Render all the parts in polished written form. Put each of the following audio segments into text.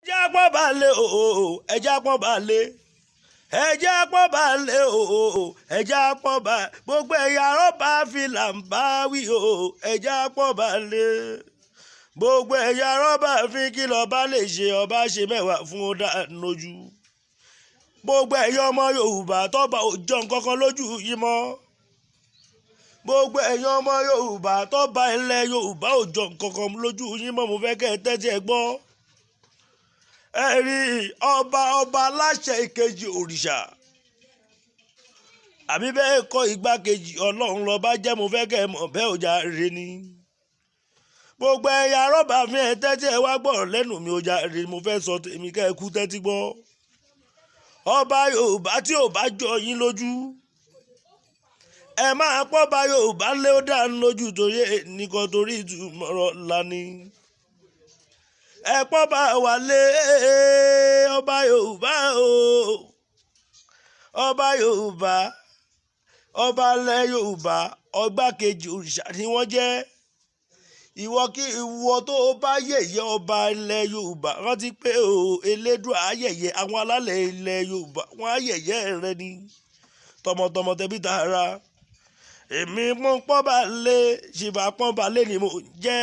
ẹjẹ́ pọ́n balẹ̀ o ẹjẹ́ pọ́n balẹ̀ ẹjẹ́ pọ́n balẹ̀ o ẹjẹ́ pọ́n balẹ̀ gbogbo ẹ̀yà rọ́bà fìlà ń bá wí o ẹjẹ́ pọ́n balẹ̀ gbogbo ẹ̀yà rọ́bà fi kí lọ́ba lè ṣe ọba ṣe mẹ́wàá fún ọ̀dà lójú gbogbo ẹ̀yà ọmọ Yorùbá tọ́ba òjò nǹkankan lójú yìí mọ́ gbogbo ẹ̀yà ọmọ Yorùbá tọ́ba ilẹ̀ Yorùbá òjò nǹkankan lójú yìí mọ́ mo fẹ́ kẹ́ ẹ tẹ́tí ẹ gbọ́ ẹ̀rí ọba aláṣẹ ìkejì òrìṣà àbí bẹ́ẹ̀ kọ́ igbákejì ọlọ́run lọ́ba jẹ́ mo fẹ́ kẹ́ ẹ mọ̀ bẹ́ẹ̀ ò jàre ni gbogbo ẹ̀yà rọ́bà fi ẹ̀ tẹ́tí ẹ wá gbọ́rọ̀ lẹ́nu mi ò jàre mo fẹ́ sọ tèmi kẹ́ ẹ kú tẹ́tí gbọ́ ọba Yorùbá tí ò bá jọ yín lójú ẹ máa pọ́ba Yorùbá lé ó dá lójú torí nìkan torí ìtumọ̀rọ̀ lani ẹ pọ́ba wà lé ọba Yorùbá o ọba Yorùbá ọba ilẹ̀ Yorùbá ọgbákejì òrìṣà ni wọ́n jẹ́ ìwọ tó bá yẹ̀yẹ́ ọba ilẹ̀ Yorùbá rántí pé o Elédùà á yẹ̀yẹ́ àwọn alálẹ̀ ilẹ̀ Yorùbá wọ́n á yẹ̀yẹ́ rẹ ni tọmọtọmọ tẹbí tara èmi pọ́nba lé ṣìbà pọ́nba lé ni mo jẹ́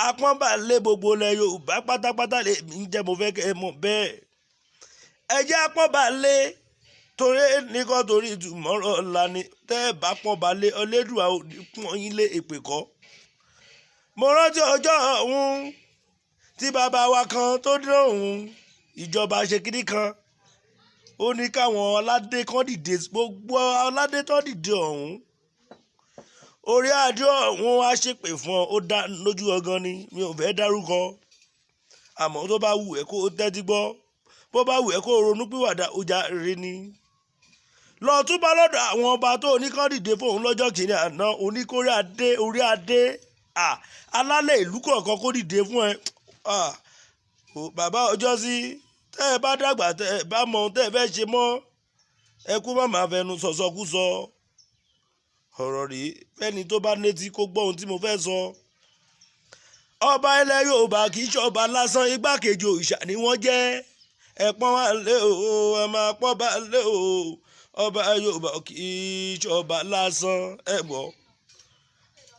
apọ́nbalẹ̀ gbogbo ilẹ̀ Yorùbá pátápátá lè mí jẹ́ mo fẹ́ kẹ́ ẹ mọ̀ bẹ́ẹ̀ ẹ jẹ́ apọ́nbalẹ̀ torí nìkan torí ìtumọ̀rọ̀ lani tẹ́ ẹ bá pọ́nbalẹ̀ Elédùà ò ní pọ́n yín lé èpè kọ́ mo rántí ọjọ́ ọ̀hún tí bàbá wa kan tó dé ọ̀hún ìjọba ṣe kiri kan ó ní káwọn aládé kan dìde gbogbo aládé tó dìde ọ̀hún orí adé ọ̀hún á ṣépè fún ọ ó dá lójú ọgán ni mi ò fẹ́ dárúkọ àmọ́ tó bá wù ẹ́ kó o tẹ́tí gbọ́ bó bá wù ẹ́ kó o ronú pìwàdà ó jàre ni lọ túbọ̀ lọ́dọ̀ àwọn ọba tó oníkan dìde fóun lọ́jọ́ kìíní àná oníkórè adé orí adé alálẹ̀ ìlú kọ̀ọ̀kan kó dìde fún ẹ bàbá ọjọ́ sí tẹ́ ẹ bá dàgbà tẹ́ ẹ bá mọ tẹ́ ẹ fẹ́ ṣe mọ́ ẹ kú má máa fẹnu sọ̀sọkúsọ ọ̀rọ̀ rèé fẹ́ni tó bá létí kó gbọ́ ohun tí mo fẹ́ sọ. ọba ilẹ̀ Yorùbá kì í ṣe ọba lásán igbákejì òrìṣà ni wọ́n jẹ́ ẹ pọ́n wá lé o ẹ máa pọ́n bá lé o ọba Yorùbá kì í ṣe ọba lásán ẹ gbọ́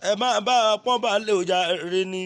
ẹ máa bá pọ́n bá lé o jàre ni.